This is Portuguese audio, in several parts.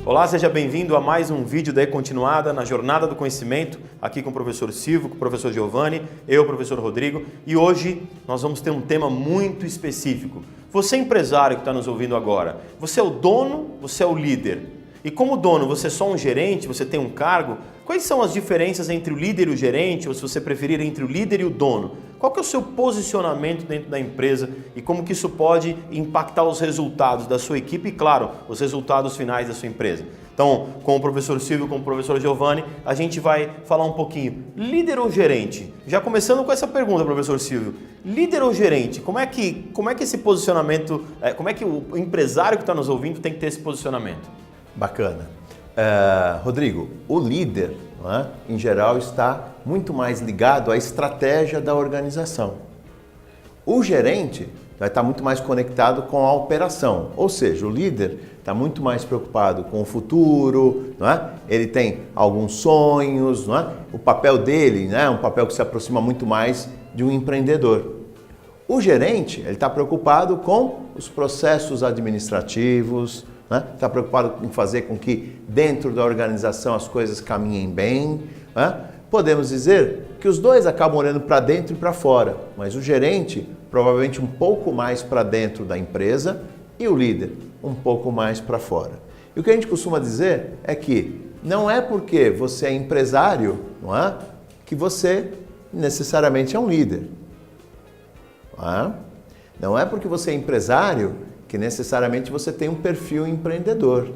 Olá, seja bem-vindo a mais um vídeo da E-Continuada na Jornada do Conhecimento, aqui com o professor Silvio, com o professor Giovanni, eu, o professor Rodrigo, e hoje nós vamos ter um tema muito específico. Você empresário que está nos ouvindo agora, você é o dono, você é o líder? E como dono, você é só um gerente, você tem um cargo? Quais são as diferenças entre o líder e o gerente, ou se você preferir, entre o líder e o dono? Qual que é o seu posicionamento dentro da empresa e como que isso pode impactar os resultados da sua equipe e, claro, os resultados finais da sua empresa? Então, com o professor Silvio, com o professor Giovanni, a gente vai falar um pouquinho. Líder ou gerente? Já começando com essa pergunta, professor Silvio. Líder ou gerente? Como é que esse posicionamento, como é que o empresário que está nos ouvindo tem que ter esse posicionamento? Bacana. Rodrigo, o líder, não é, em geral, está muito mais ligado à estratégia da organização. O gerente vai estar muito mais conectado com a operação, ou seja, o líder está muito mais preocupado com o futuro, não é? Ele tem alguns sonhos, não é? O papel dele, né, é um papel que se aproxima muito mais de um empreendedor. O gerente ele está preocupado com os processos administrativos, né? Está preocupado em fazer com que dentro da organização as coisas caminhem bem. Né? Podemos dizer que os dois acabam olhando para dentro e para fora, mas o gerente provavelmente um pouco mais para dentro da empresa e o líder um pouco mais para fora. E o que a gente costuma dizer é que não é porque você é empresário, não é, que você necessariamente é um líder. Não é porque você é empresário que necessariamente você tem um perfil empreendedor.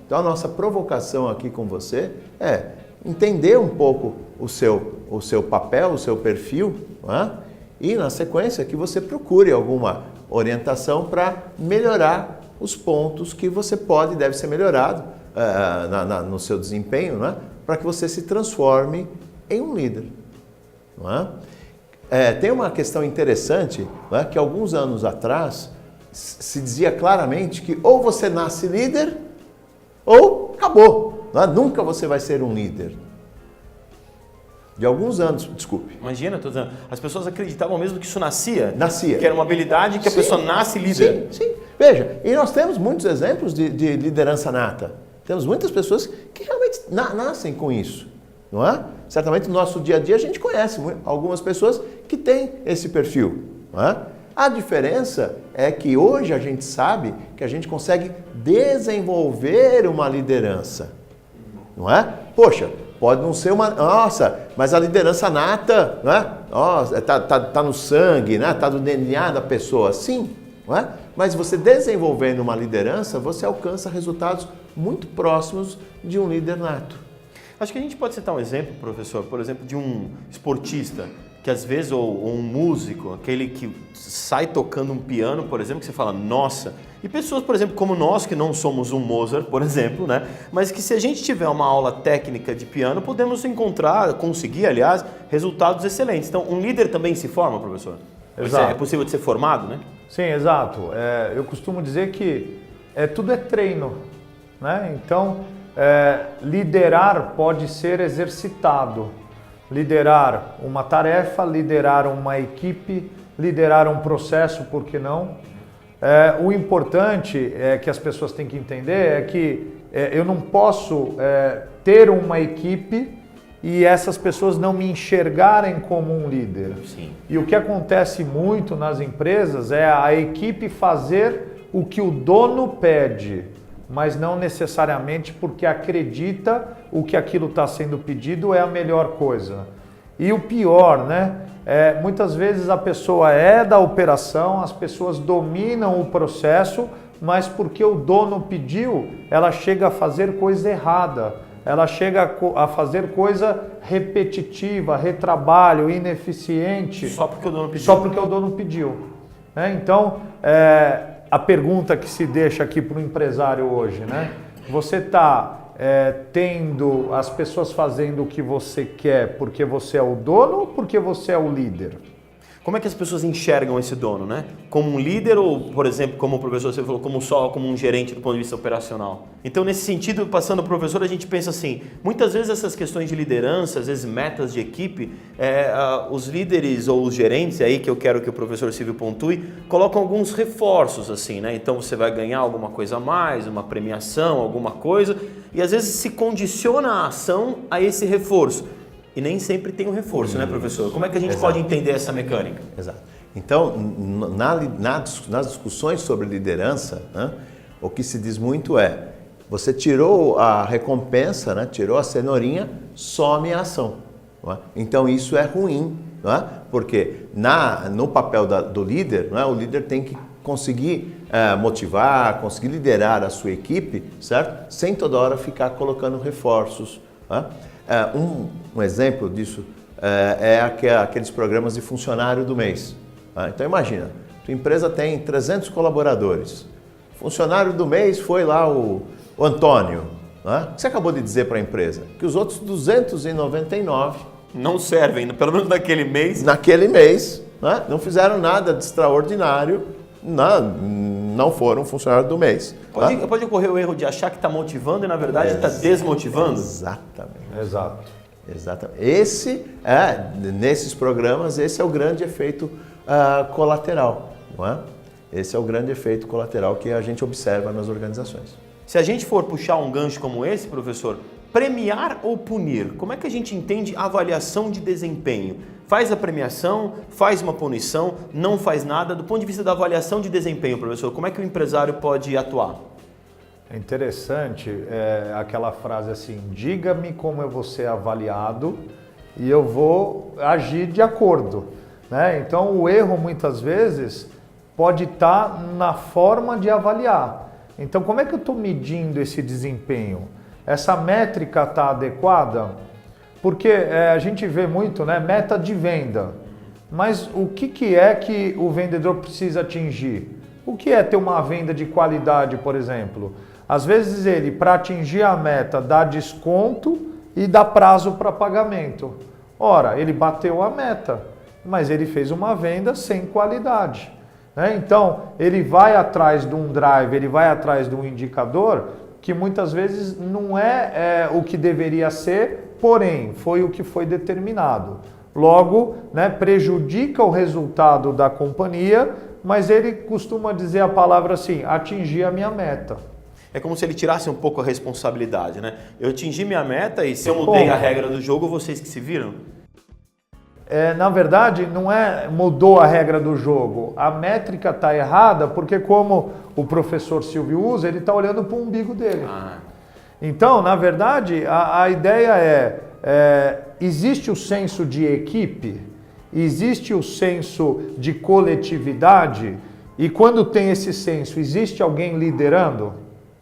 Então a nossa provocação aqui com você é entender um pouco o seu papel, o seu perfil, e na sequência que você procure alguma orientação para melhorar os pontos que você pode e deve ser melhorado no seu desempenho, para que você se transforme em um líder. Tem uma questão interessante, que alguns anos atrás se dizia claramente que ou você nasce líder ou acabou. Nunca você vai ser um líder. De alguns anos, desculpe. Imagina, tô dizendo, as pessoas acreditavam mesmo que isso nascia. Nascia. Que era uma habilidade que a pessoa nasce líder. Sim. Veja, e nós temos muitos exemplos de liderança nata. Temos muitas pessoas que realmente nascem com isso, não é? Certamente no nosso dia a dia a gente conhece algumas pessoas que têm esse perfil, não é? A diferença é que hoje a gente sabe que a gente consegue desenvolver uma liderança, não é? Poxa, pode não ser uma... Nossa, mas a liderança nata, não é? Nossa, tá no sangue, né? Tá no DNA da pessoa. Sim, não é? Mas você desenvolvendo uma liderança, você alcança resultados muito próximos de um líder nato. Acho que a gente pode citar um exemplo, professor, por exemplo, de um esportista que às vezes, ou um músico, aquele que sai tocando um piano, por exemplo, que você fala, nossa, e pessoas, por exemplo, como nós, que não somos um Mozart, por exemplo, né? Mas que se a gente tiver uma aula técnica de piano, podemos conseguir, aliás, resultados excelentes. Então, um líder também se forma, professor? Exato. É possível de ser formado, né? Sim, exato. Eu costumo dizer que tudo é treino, né? Então, liderar pode ser exercitado. Liderar uma tarefa, liderar uma equipe, liderar um processo, por que não? O importante que as pessoas têm que entender é que eu não posso ter uma equipe e essas pessoas não me enxergarem como um líder. Sim. E o que acontece muito nas empresas é a equipe fazer o que o dono pede, mas não necessariamente porque acredita o que aquilo está sendo pedido é a melhor coisa. E o pior, né? Muitas vezes a pessoa é da operação, as pessoas dominam o processo, mas porque o dono pediu, ela chega a fazer coisa errada. Ela chega a fazer coisa repetitiva, retrabalho, ineficiente. Só porque o dono pediu. Só porque o dono pediu. Então, a pergunta que se deixa aqui para o empresário hoje, né? Você está tendo as pessoas fazendo o que você quer porque você é o dono ou porque você é o líder? Como é que as pessoas enxergam esse dono, né? Como um líder ou, por exemplo, como o professor você falou, como um gerente do ponto de vista operacional? Então, nesse sentido, passando ao professor, a gente pensa assim, muitas vezes essas questões de liderança, às vezes metas de equipe, os líderes ou os gerentes, aí que eu quero que o professor Silvio pontue, colocam alguns reforços assim, né? Então você vai ganhar alguma coisa a mais, uma premiação, alguma coisa, e às vezes se condiciona a ação a esse reforço. E nem sempre tem um reforço, né, professor? Como é que a gente pode entender essa mecânica? Exato. Então, nas discussões sobre liderança, né, o que se diz muito é, você tirou a recompensa, né, tirou a cenourinha, some a ação. Não é? Então, isso é ruim, não é? Porque no papel do líder, não é? O líder tem que conseguir motivar, conseguir liderar a sua equipe, certo? Sem toda hora ficar colocando reforços. Não é? Um exemplo disso é aqueles programas de funcionário do mês. Então imagina, tua empresa tem 300 colaboradores. Funcionário do mês foi lá o Antônio. O que você acabou de dizer para a empresa? Que os outros 299 não servem, pelo menos naquele mês. Naquele mês, não fizeram nada de extraordinário, não foram funcionários do mês. Pode ocorrer o erro de achar que está motivando e na verdade está desmotivando? Exatamente. Exatamente. Nesses programas, esse é o grande efeito colateral. Não é? Esse é o grande efeito colateral que a gente observa nas organizações. Se a gente for puxar um gancho como esse, professor, premiar ou punir? Como é que a gente entende avaliação de desempenho? Faz a premiação, faz uma punição, não faz nada? Do ponto de vista da avaliação de desempenho, professor, como é que o empresário pode atuar? É interessante aquela frase assim, diga-me como eu vou ser avaliado e eu vou agir de acordo. Né? Então o erro muitas vezes pode estar na forma de avaliar. Então como é que eu estou medindo esse desempenho? Essa métrica está adequada? Porque a gente vê muito, né, meta de venda. Mas o que é que o vendedor precisa atingir? O que é ter uma venda de qualidade, por exemplo? Às vezes ele, para atingir a meta, dá desconto e dá prazo para pagamento. Ora, ele bateu a meta, mas ele fez uma venda sem qualidade. Né? Então, ele vai atrás de um drive, ele vai atrás de um indicador que muitas vezes não é o que deveria ser, porém, foi o que foi determinado. Logo, né, prejudica o resultado da companhia, mas ele costuma dizer a palavra assim, atingir a minha meta. É como se ele tirasse um pouco a responsabilidade, né? Eu atingi minha meta e se eu mudei a regra do jogo, vocês que se viram? Na verdade, não mudou a regra do jogo. A métrica está errada porque, como o professor Silvio usa, ele está olhando para o umbigo dele. Então, na verdade, a ideia existe o senso de equipe, existe o senso de coletividade, e quando tem esse senso, existe alguém liderando?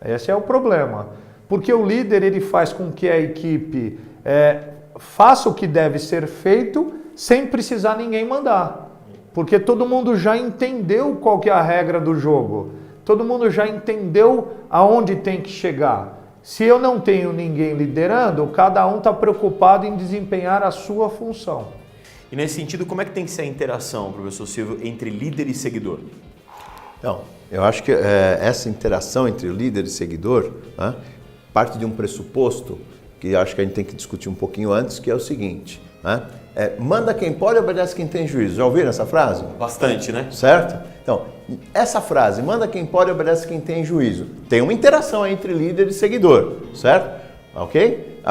Esse é o problema. Porque o líder ele faz com que a equipe faça o que deve ser feito sem precisar ninguém mandar. Porque todo mundo já entendeu qual que é a regra do jogo. Todo mundo já entendeu aonde tem que chegar. Se eu não tenho ninguém liderando, cada um está preocupado em desempenhar a sua função. E nesse sentido, como é que tem que ser a interação, professor Silvio, entre líder e seguidor? Então, eu acho que essa interação entre líder e seguidor, né, parte de um pressuposto que acho que a gente tem que discutir um pouquinho antes, que é o seguinte, né? Manda quem pode, obedece quem tem juízo. Já ouviram essa frase? Bastante, né? Certo? Então, essa frase, manda quem pode, obedece quem tem juízo, tem uma interação entre líder e seguidor, certo? Ok?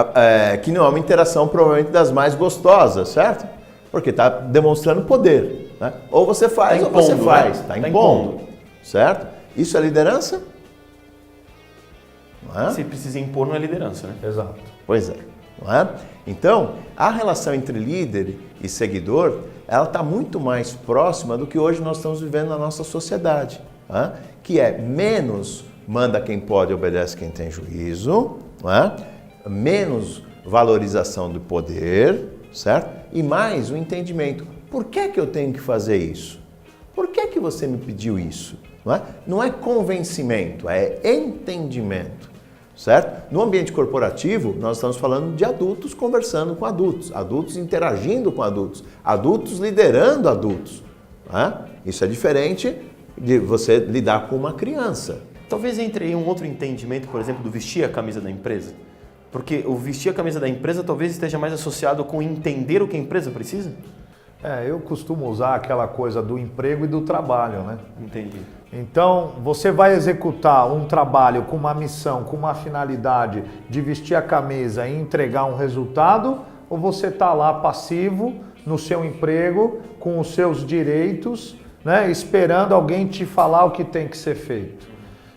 Que não é uma interação provavelmente das mais gostosas, certo? Porque está demonstrando poder. Né? Ou você faz ou você faz. Está impondo. Certo? Isso é liderança? Não é? Se precisa impor, não é liderança, né? Exato. Pois é. Não é? Então, a relação entre líder e seguidor, ela está muito mais próxima do que hoje nós estamos vivendo na nossa sociedade, não é? Que é menos manda quem pode, obedece quem tem juízo, não é? Menos valorização do poder, certo? E mais o entendimento. Por que eu tenho que fazer isso? Por que você me pediu isso? Não é convencimento, é entendimento. certo? No ambiente corporativo, nós estamos falando de adultos conversando com adultos, adultos interagindo com adultos, adultos liderando adultos. Né? Isso é diferente de você lidar com uma criança. Talvez entre aí um outro entendimento, por exemplo, do vestir a camisa da empresa. Porque o vestir a camisa da empresa talvez esteja mais associado com entender o que a empresa precisa? Eu costumo usar aquela coisa do emprego e do trabalho, né? Entendi. Então, você vai executar um trabalho com uma missão, com uma finalidade de vestir a camisa e entregar um resultado, ou você está lá passivo no seu emprego, com os seus direitos, né, esperando alguém te falar o que tem que ser feito.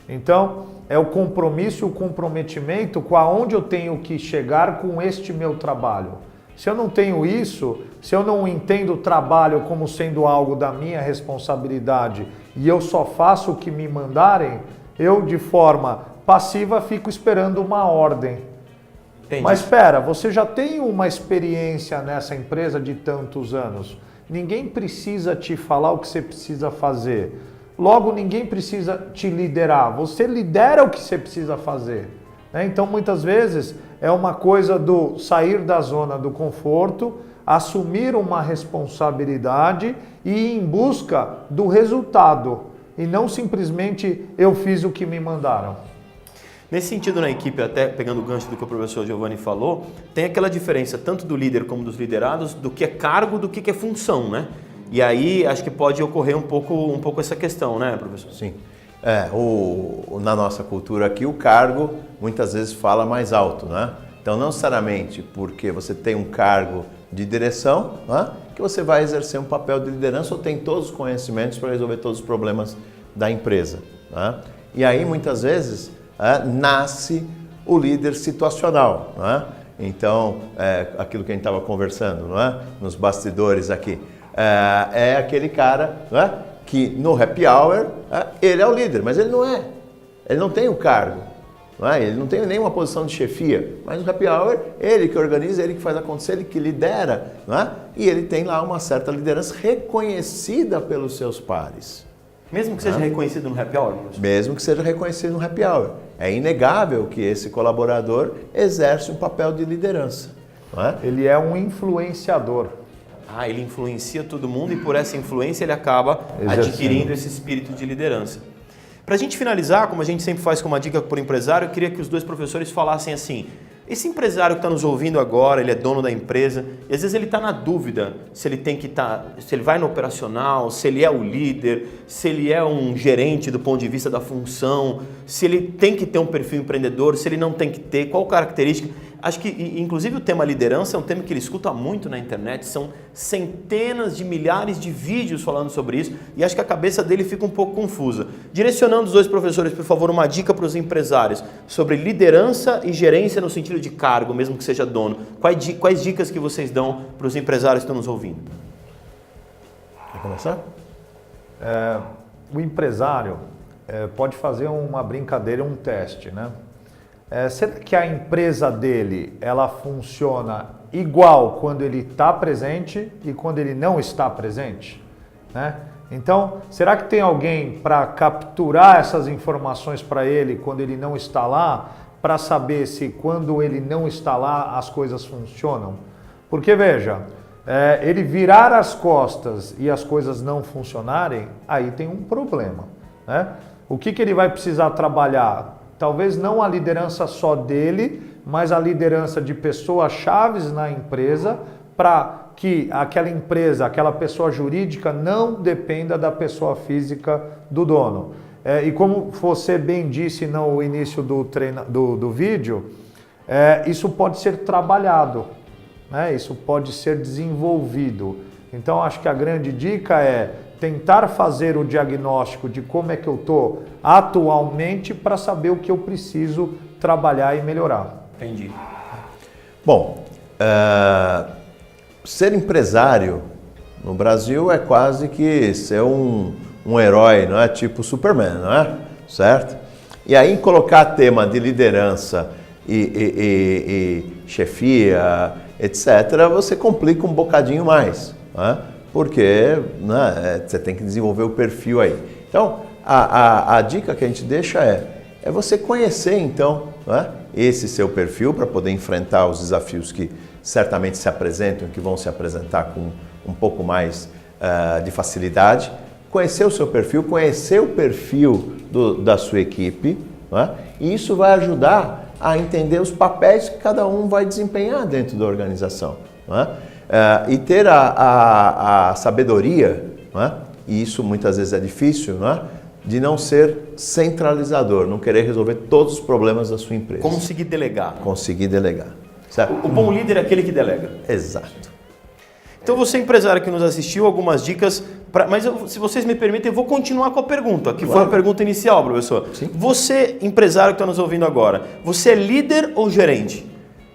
Então, é o compromisso e o comprometimento com aonde eu tenho que chegar com este meu trabalho. Se eu não tenho isso, se eu não entendo o trabalho como sendo algo da minha responsabilidade e eu só faço o que me mandarem, eu de forma passiva fico esperando uma ordem. Entendi. Mas espera, você já tem uma experiência nessa empresa de tantos anos. Ninguém precisa te falar o que você precisa fazer. Logo, ninguém precisa te liderar. Você lidera o que você precisa fazer. Então, muitas vezes, é uma coisa do sair da zona do conforto, assumir uma responsabilidade e ir em busca do resultado. E não simplesmente eu fiz o que me mandaram. Nesse sentido, na equipe, até pegando o gancho do que o professor Giovanni falou, tem aquela diferença tanto do líder como dos liderados, do que é cargo, do que é função, né? E aí acho que pode ocorrer um pouco essa questão, né, professor? Sim. Na nossa cultura aqui, o cargo muitas vezes fala mais alto, né? Então, não necessariamente porque você tem um cargo de direção, né, que você vai exercer um papel de liderança ou tem todos os conhecimentos para resolver todos os problemas da empresa. Né? E aí, muitas vezes, nasce o líder situacional. Né? Então, aquilo que a gente estava conversando, não é? Nos bastidores aqui. É aquele cara, não é? Que no happy hour ele é o líder, mas ele não é. Ele não tem o cargo, não é? Ele não tem nenhuma posição de chefia, mas no happy hour ele que organiza, ele que faz acontecer, ele que lidera, não é? E ele tem lá uma certa liderança reconhecida pelos seus pares. Mesmo que seja reconhecido no happy hour? Professor? Mesmo que seja reconhecido no happy hour. É inegável que esse colaborador exerce um papel de liderança. Não é? Ele é um influenciador. Ele influencia todo mundo e por essa influência ele acaba adquirindo esse espírito de liderança. Para a gente finalizar, como a gente sempre faz com uma dica por empresário, eu queria que os dois professores falassem assim, esse empresário que está nos ouvindo agora, ele é dono da empresa e às vezes ele está na dúvida se ele tem que se ele vai no operacional, se ele é o líder, se ele é um gerente do ponto de vista da função, se ele tem que ter um perfil empreendedor, se ele não tem que ter, qual característica. Acho que, inclusive, o tema liderança é um tema que ele escuta muito na internet, são centenas de milhares de vídeos falando sobre isso e acho que a cabeça dele fica um pouco confusa. Direcionando os dois professores, por favor, uma dica para os empresários sobre liderança e gerência no sentido de cargo, mesmo que seja dono. Quais dicas que vocês dão para os empresários que estão nos ouvindo? Quer começar? O empresário pode fazer uma brincadeira, um teste, né? Será que a empresa dele, ela funciona igual quando ele está presente e quando ele não está presente? Né? Então, será que tem alguém para capturar essas informações para ele quando ele não está lá, para saber se quando ele não está lá as coisas funcionam? Porque veja, ele virar as costas e as coisas não funcionarem, aí tem um problema. Né? O que ele vai precisar trabalhar? Talvez não a liderança só dele, mas a liderança de pessoas chaves na empresa para que aquela empresa, aquela pessoa jurídica não dependa da pessoa física do dono. E como você bem disse no início do vídeo, isso pode ser trabalhado, né? Isso pode ser desenvolvido. Então acho que a grande dica é tentar fazer o diagnóstico de como é que eu estou atualmente para saber o que eu preciso trabalhar e melhorar. Entendi. Bom, ser empresário no Brasil é quase que ser um herói, não é? Tipo Superman, não é? Certo? E aí colocar tema de liderança e chefia, etc., você complica um bocadinho mais, não é? Porque né, você tem que desenvolver o perfil aí. Então, a dica que a gente deixa é você conhecer então, né, esse seu perfil para poder enfrentar os desafios que certamente se apresentam, que vão se apresentar com um pouco mais de facilidade. Conhecer o seu perfil, conhecer o perfil da sua equipe, né, e isso vai ajudar a entender os papéis que cada um vai desempenhar dentro da organização. Né, e ter a sabedoria, né, e isso muitas vezes é difícil, né, de não ser centralizador, não querer resolver todos os problemas da sua empresa. Conseguir delegar. Conseguir delegar. Certo? O bom líder é aquele que delega. Exato. Então você, empresário que nos assistiu, algumas dicas, mas se vocês me permitem, eu vou continuar com a pergunta, que foi a pergunta inicial, professor. Sim. Você, empresário que está nos ouvindo agora, você é líder ou gerente?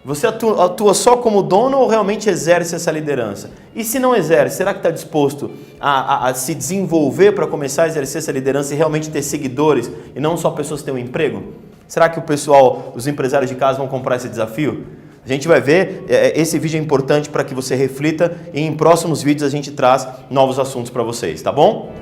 Você atua só como dono ou realmente exerce essa liderança? E se não exerce, será que está disposto a se desenvolver para começar a exercer essa liderança e realmente ter seguidores e não só pessoas que têm um emprego? Será que o pessoal, os empresários de casa vão comprar esse desafio? A gente vai ver, esse vídeo é importante para que você reflita e em próximos vídeos a gente traz novos assuntos para vocês, tá bom?